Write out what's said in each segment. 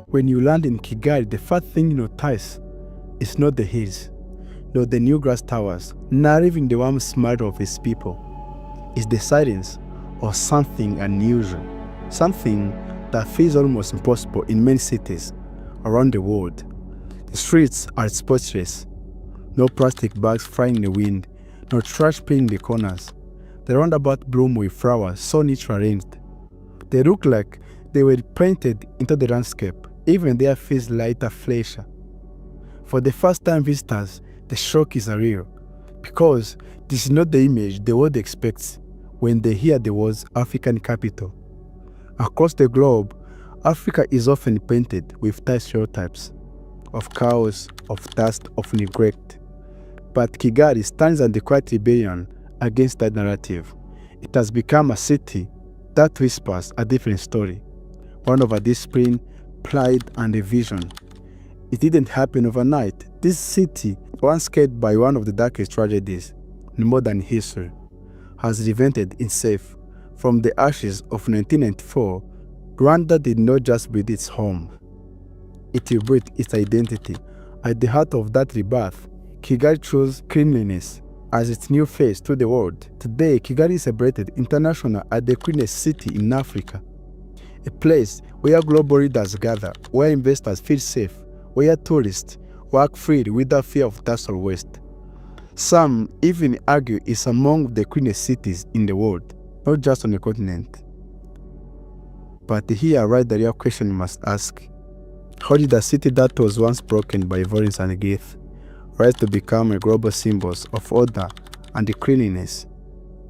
When you land in Kigali, the first thing you notice is not the hills, not the new grass towers, not even the warm smile of its people. It's the silence of something unusual, something that feels almost impossible in many cities around the world. The streets are spotless, no plastic bags flying in the wind, no trash pinning the corners. The roundabout bloom with flowers so neatly arranged. They look like they were painted into the landscape. Even their face lighter flasher. For the first time visitors, the shock is real, because this is not the image the world expects when they hear the words African capital. Across the globe, Africa is often painted with tight stereotypes of chaos, of dust, of neglect. But Kigali stands at the quiet rebellion against that narrative. It has become a city that whispers a different story, one of a discipline, pride, and a vision. It didn't happen overnight. This city, once scared by one of the darkest tragedies in modern history, has reinvented itself. From the ashes of 1994, Rwanda did not just build its home. It rebuilt its identity. At the heart of that rebirth, Kigali chose cleanliness as its new face to the world. Today, Kigali is celebrated internationally as the cleanest city in Africa. A place where global leaders gather, where investors feel safe, where tourists walk freely without fear of dust or waste. Some even argue it's among the cleanest cities in the world, not just on the continent. But here arises the real question you must ask. How did a city that was once broken by violence and grief rise to become a global symbol of order and cleanliness?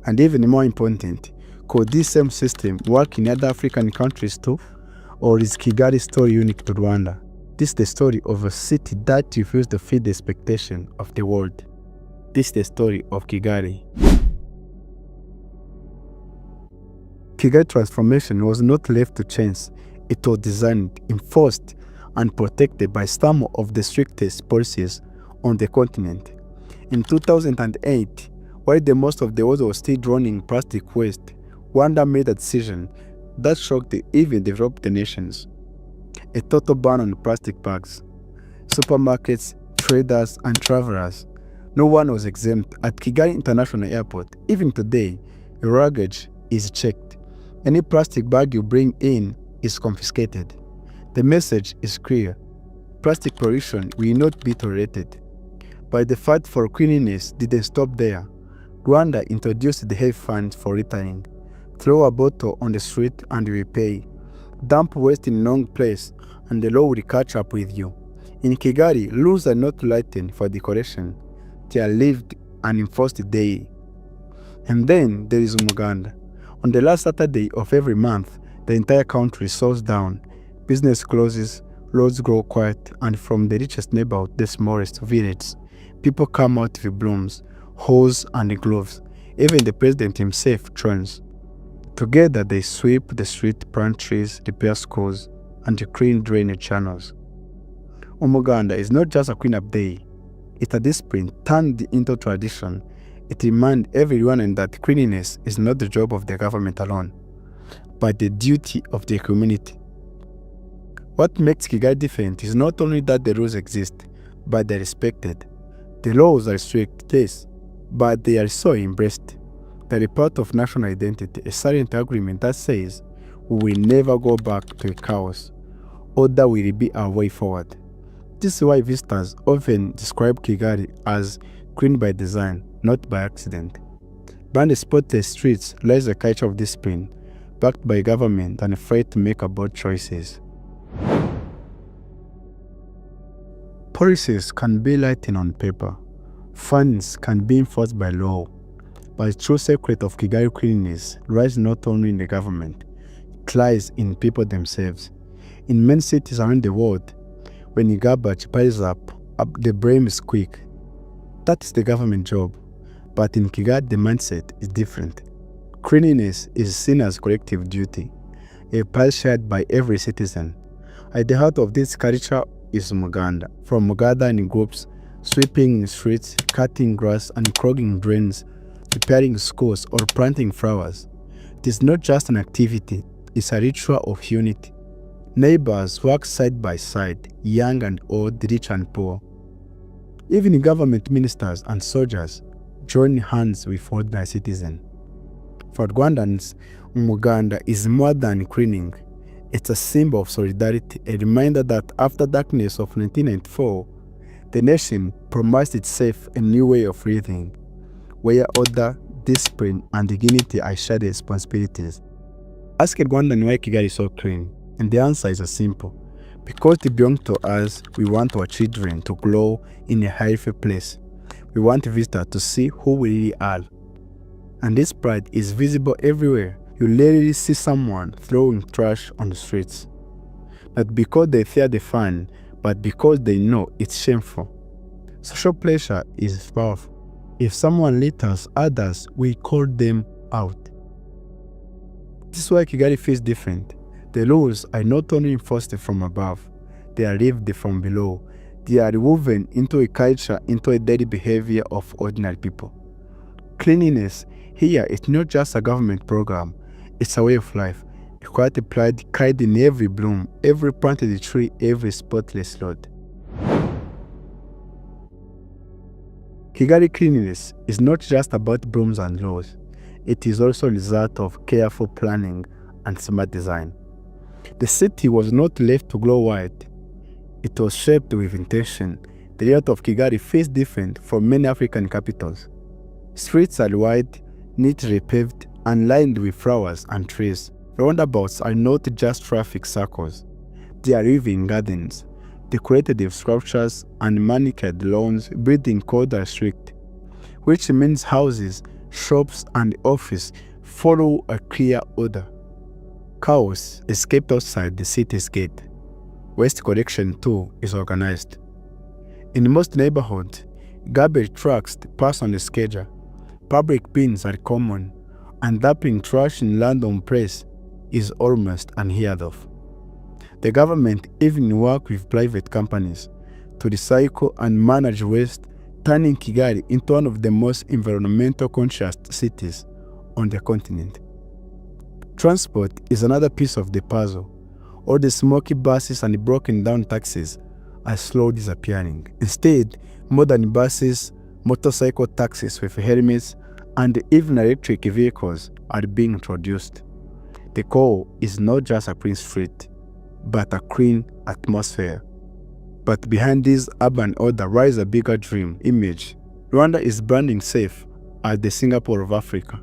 And even more important, could this same system work in other African countries too? Or is Kigali's story unique to Rwanda? This is the story of a city that refused to fit the expectation of the world. This is the story of Kigali. Kigali transformation was not left to chance. It was designed, enforced, and protected by some of the strictest policies on the continent. In 2008, while the most of the world was still drowning in plastic waste, Rwanda made a decision that shocked even developed nations. A total ban on plastic bags. Supermarkets, traders, and travelers. No one was exempt. At Kigali International Airport, even today, your luggage is checked. Any plastic bag you bring in is confiscated. The message is clear. Plastic pollution will not be tolerated. But the fight for cleanliness didn't stop there. Rwanda introduced the health fund for littering. Throw a bottle on the street and you pay. Dump waste in a wrong place and the law will catch up with you. In Kigali, rules are not lightened for decoration. They are lived and enforced daily. And then there is Umuganda. On the last Saturday of every month, the entire country slows down. Business closes, roads grow quiet, and from the richest neighborhood, the smallest village, people come out with brooms, hose, and gloves. Even the president himself joins. Together they sweep the street, plant trees, repair schools, and clean drainage channels. Umuganda is not just a cleanup day. It's a discipline turned into tradition. It reminds everyone that cleanliness is not the job of the government alone, but the duty of the community. What makes Kigali different is not only that the rules exist, but they're respected. The laws are strict, yes, but they are so embraced. They're a part of national identity, a silent agreement that says we will never go back to chaos. Order will be our way forward. This is why visitors often describe Kigali as clean by design, not by accident. Behind the spotless streets lies a culture of discipline, backed by government and afraid to make bold choices. Policies can be written on paper. Fines can be enforced by law. But the true secret of Kigali cleanliness lies not only in the government, it lies in people themselves. In many cities around the world, when the garbage piles up, the blame is quick. That is the government job. But in Kigali, the mindset is different. Cleanliness is seen as collective duty, a part shared by every citizen. At the heart of this culture is Umuganda. From gathering groups, sweeping streets, cutting grass, and clogging drains, repairing schools, or planting flowers. It is not just an activity, it's a ritual of unity. Neighbors work side by side, young and old, rich and poor. Even government ministers and soldiers join hands with ordinary citizens. For Rwandans, Umuganda is more than cleaning. It's a symbol of solidarity, a reminder that after darkness of 1994, the nation promised itself a new way of living, where order, discipline, and dignity are shared responsibilities. Ask a Rwandan why Kigali is so clean, and the answer is simple. Because it belongs to us, we want our children to grow in a healthy place. We want visitors to see who we really are. And this pride is visible everywhere. You rarely see someone throwing trash on the streets. Not because they fear the fine, but because they know it's shameful. Social pressure is powerful. If someone litters others, we call them out. This is why Kigali feels different. The rules are not only enforced from above, they are lived from below. They are woven into a culture, into a daily behavior of ordinary people. Cleanliness here is not just a government program, it's a way of life. A quiet pride carried in every bloom, every planted tree, every spotless road. Kigali cleanliness is not just about brooms and laws. It is also a result of careful planning and smart design. The city was not left to grow wild. It was shaped with intention. The layout of Kigali feels different from many African capitals. Streets are wide, neatly paved, and lined with flowers and trees. Roundabouts are not just traffic circles. They are living gardens, decorated with sculptures and manicured lawns building code are strict, which means houses, shops, and offices follow a clear order. Chaos is kept outside the city's gate. Waste collection too is organized. In most neighborhoods, garbage trucks pass on the schedule. Public bins are common, and dumping trash in random place is almost unheard of. The government even works with private companies to recycle and manage waste, turning Kigali into one of the most environmental conscious cities on the continent. Transport is another piece of the puzzle. All the smoky buses and broken down taxis are slowly disappearing. Instead, modern buses, motorcycle taxis with helmets, and even electric vehicles are being introduced. The goal is not just a clean street, but a clean atmosphere. But behind this urban order lies a bigger dream image. Rwanda is branding safe as the Singapore of Africa,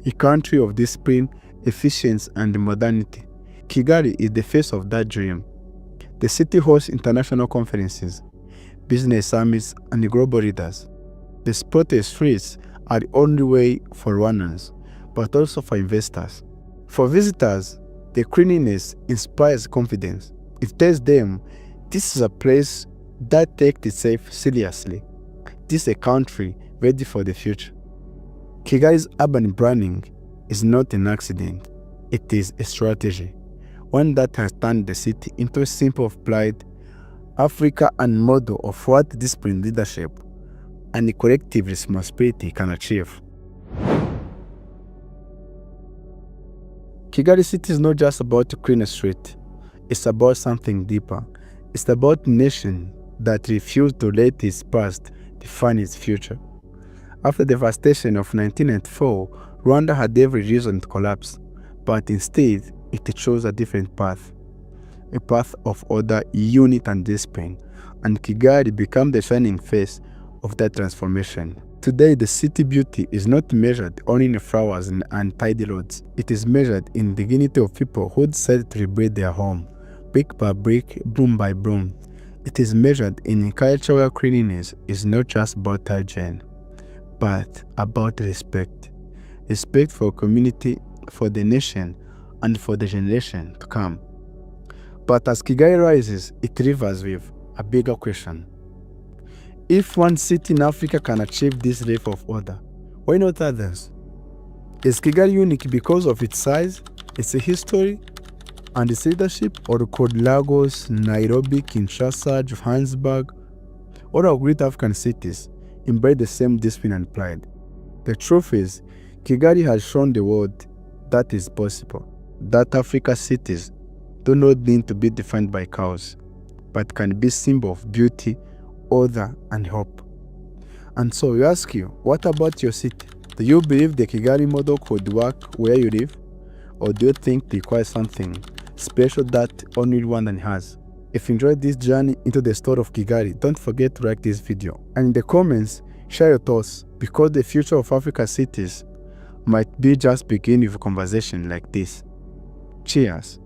a country of discipline, efficiency, and modernity. Kigali is the face of that dream. The city hosts international conferences, business summits, and global leaders. The spotted streets are the only way for Rwandans, but also for investors. For visitors, the cleanliness inspires confidence. It tells them this is a place that takes itself seriously. This is a country ready for the future. Kigali's urban branding is not an accident. It is a strategy, one that has turned the city into a symbol of pride, Africa, and model of what disciplined leadership and collective responsibility can achieve. Kigali City is not just about a clean street. It's about something deeper. It's about a nation that refused to let its past define its future. After the devastation of 1994, Rwanda had every reason to collapse, but instead, it chose a different path. A path of order, unity, and discipline, and Kigali became the shining face of that transformation. Today, the city beauty is not measured only in flowers and untidy roads. It is measured in the dignity of people who decided to rebuild their home, brick by brick, broom by broom. It is measured in cultural cleanliness is not just about hygiene, but about respect. Respect for community, for the nation, and for the generation to come. But as Kigali rises, it rivers with a bigger question. If one city in Africa can achieve this level of order, why not others? Is Kigali unique because of its size, its history, and its leadership, or could Lagos, Nairobi, Kinshasa, Johannesburg, or our great African cities embody the same discipline and pride? The truth is, Kigali has shown the world that is possible, that Africa's cities do not need to be defined by cows, but can be symbol of beauty, order, and hope. And so we ask you, what about your city? Do you believe the Kigali model could work where you live? Or do you think it requires something special that only Rwandan has? If you enjoyed this journey into the story of Kigali, don't forget to like this video. And in the comments, share your thoughts, because the future of Africa's cities might be just beginning with a conversation like this. Cheers.